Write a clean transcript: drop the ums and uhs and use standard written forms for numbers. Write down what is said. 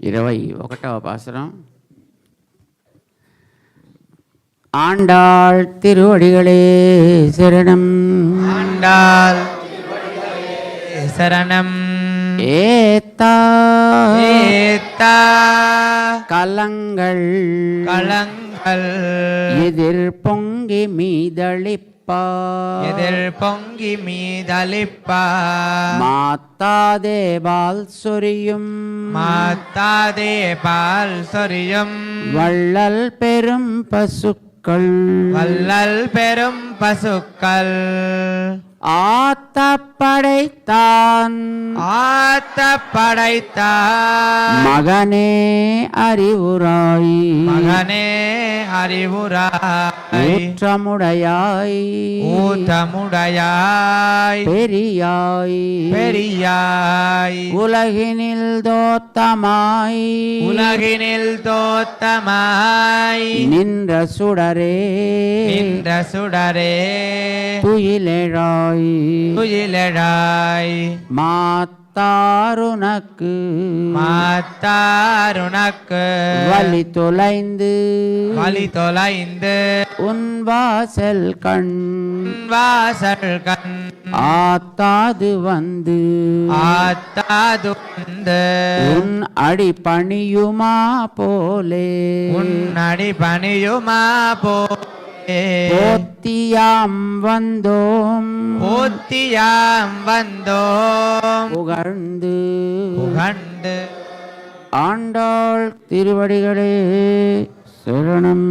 21వ பாசுரம். ஆண்டாள் திருவடிகளே சரணம். ஆண்டாள் சரணம். ஏத்தா ஏத்தா கலங்கள் களங்கள் எதிர் பொங்கி மீதளிப்பா எதிர் பொங்கி மீதளிப்பா மாத்தாதே பால் சொரியும் மாத்தாதே பால் சொரியும் வள்ளல் பெரும் பசுக்கள் வள்ளல் பெரும் பசுக்கள் ஆத்த படைத்தான் ஆத்த படைத்தான் மகனே அறிவுராய் மகனே அறிவுராய் ஊற்றமுடையாய் ஊற்றமுடையாய் பெரியாய் பெரியாய் உலகினில் தோத்தமாய் உலகினில் தோத்தமாய் நின்ற சுடரே நின்ற சுடரே துயிலெழாய் துயிலெழாய் மாத்தாருனக்கு மாத்தாருனக்கு வழி தொலைந்து வழி தொலைந்து உன் வாசல் கண் வாசல் கண் ஆத்தாது வந்து ஆத்தாது வந்து உன் அடி பணியுமா போலே உன் அடி பணியுமா போலே போத்தியாம் வந்தோம் போத்தியாம் வந்தோம் புகழ்ந்து புகழ்ந்து ஆண்டாள் திருவடிகளே சரணம்.